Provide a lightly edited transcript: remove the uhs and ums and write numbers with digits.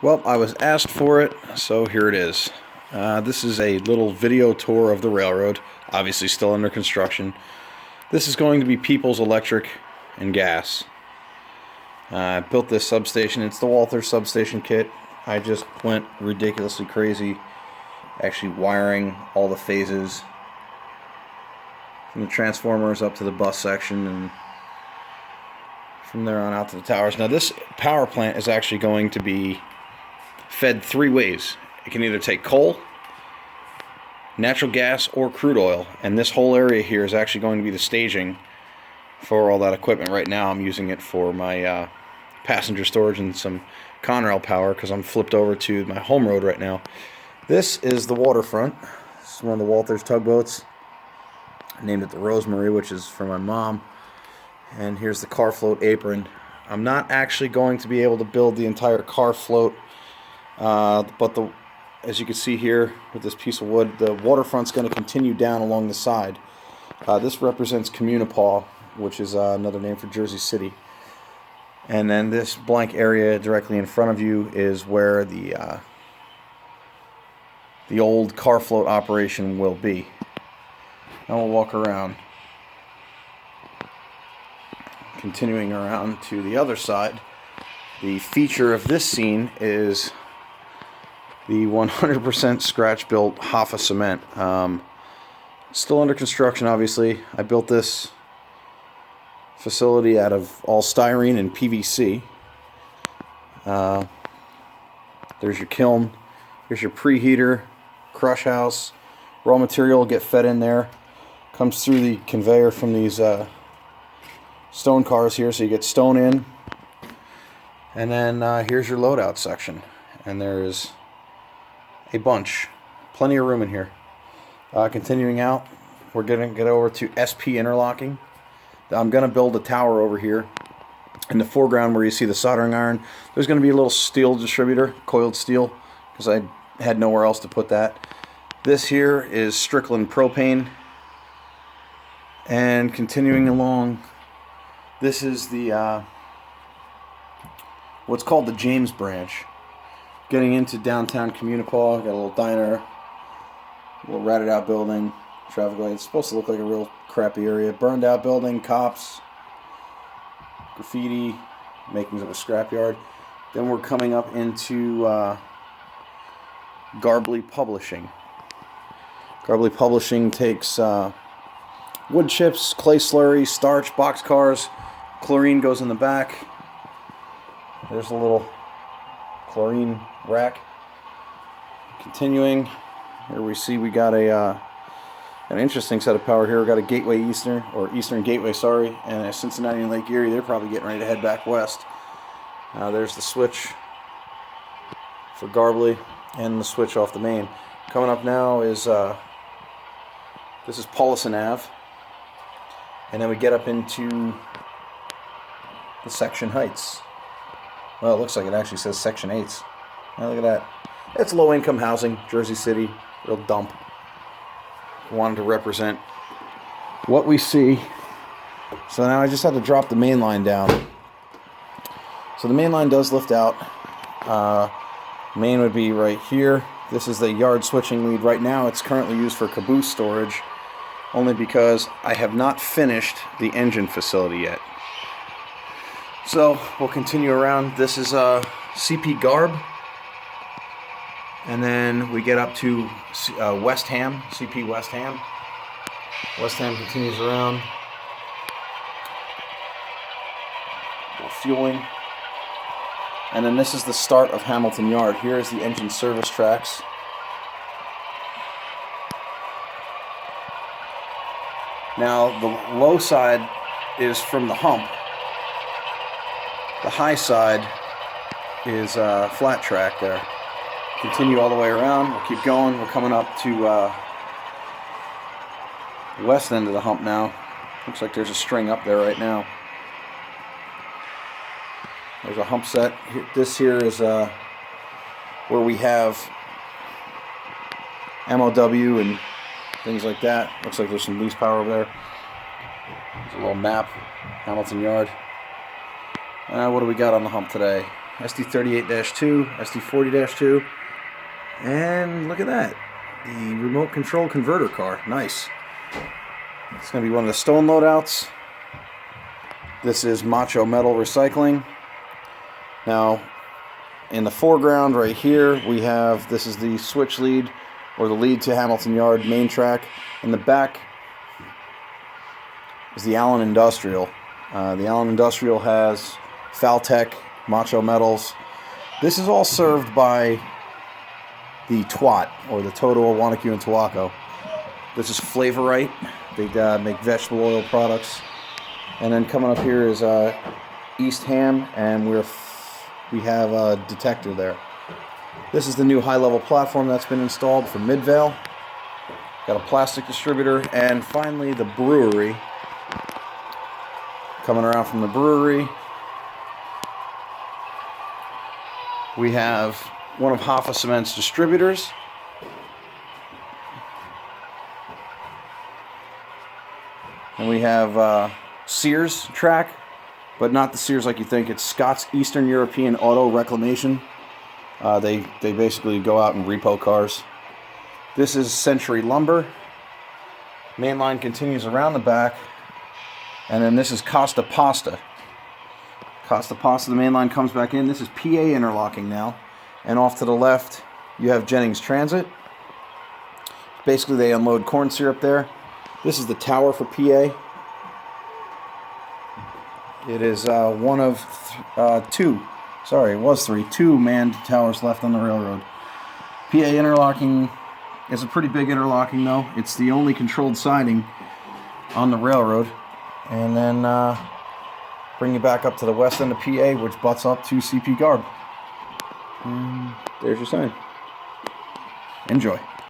Well, I was asked for it, so here it is. This is a little video tour of the railroad, obviously still under construction. This is going to be People's Electric and Gas. I built this substation. It's the Walther substation kit. I just went ridiculously crazy, actually wiring all the phases from the transformers up to the bus section and from there on out to the towers. Now this power plant is actually going to be fed three ways. It can either take coal, natural gas, or crude oil, and this whole area here is actually going to be the staging for all that equipment. Right now I'm using it for my passenger storage and some Conrail power because I'm flipped over to my home road right now. This is the waterfront. This is one of the Walther's tugboats. I named it the Rosemary, which is for my mom. And here's the car float apron. I'm not actually going to be able to build the entire car float, but as you can see here with this piece of wood, the waterfront's going to continue down along the side. This represents Communipaw, which is another name for Jersey City. And then this blank area directly in front of you is where the old car float operation will be. Now we'll walk around. Continuing around to the other side, the feature of this scene is the 100% scratch-built Hoffa cement. Still under construction, obviously. I built this facility out of all styrene and PVC. There's your kiln. Here's your preheater, crush house. Raw material will get fed in there. Comes through the conveyor from these stone cars here, so you get stone in. And then here's your loadout section. And there is a bunch. Plenty of room in here. Continuing out, we're going to get over to SP interlocking. I'm going to build a tower over here. In the foreground where you see the soldering iron, there's going to be a little steel distributor, coiled steel, because I had nowhere else to put that. This here is Strickland propane. And continuing along, this is the what's called the James branch. Getting into downtown Communipaw, got a little diner, a little ratted out building, traffic light. It's supposed to look like a real crappy area. Burned out building, cops, graffiti, makings of a scrapyard. Then we're coming up into Garbly Publishing. Garbly Publishing takes wood chips, clay slurry, starch, boxcars. Chlorine goes in the back. There's a little chlorine rack. Continuing, here we see we got an interesting set of power here. We got a Gateway Eastern, or Eastern Gateway, sorry, and a Cincinnati and Lake Erie. They're probably getting ready to head back west. There's the switch for Garbly and the switch off the main. Coming up now is this is Paulison Ave, and then we get up into the Section Heights. Well, it looks like it actually says Section 8s. Now look at that. It's low-income housing, Jersey City, real dump. Wanted to represent what we see. So now I just had to drop the main line down. So the main line does lift out. Main would be right here. This is the yard switching lead. Right now it's currently used for caboose storage, only because I have not finished the engine facility yet. So we'll continue around. This is CP Garb. And then we get up to West Ham, CP West Ham. West Ham continues around. Fueling. And then this is the start of Hamilton Yard. Here is the engine service tracks. Now the low side is from the hump. The high side is flat track there. Continue all the way around. We'll keep going. We're coming up to the west end of the hump now. Looks like there's a string up there right now. There's a hump set. This here is where we have MOW and things like that. Looks like there's some lease power over there. There's a little map, Hamilton Yard. What do we got on the hump today? SD38-2, SD40-2, and look at that, the remote control converter car. Nice. It's going to be one of the stone loadouts. This is Macho Metal Recycling. Now, in the foreground right here, we have, this is the switch lead, or the lead to Hamilton Yard main track. In the back is the Allen Industrial. The Allen Industrial has Faltech, Macho Metals. This is all served by the TWAT, or the Total Wanacue and Tawaco. This is Flavorite. They make vegetable oil products. And then coming up here is East Ham, and we have a detector there. This is the new high-level platform that's been installed for Midvale. Got a plastic distributor, and finally the brewery. Coming around from the brewery, we have one of Hoffa Cement's distributors. And we have Sears track, but not the Sears like you think. It's Scott's Eastern European Auto Reclamation. They basically go out and repo cars. This is Century Lumber. Main line continues around the back. And then this is Costa Pasta. Costa Pasta, the main line comes back in. This is PA interlocking now. And off to the left, you have Jennings Transit. Basically, they unload corn syrup there. This is the tower for PA. It is one of two. Sorry, it was three. Two manned towers left on the railroad. PA interlocking is a pretty big interlocking, though. It's the only controlled siding on the railroad. And then bring you back up to the west end of PA, which butts up to CP Garb. And there's your sign. Enjoy.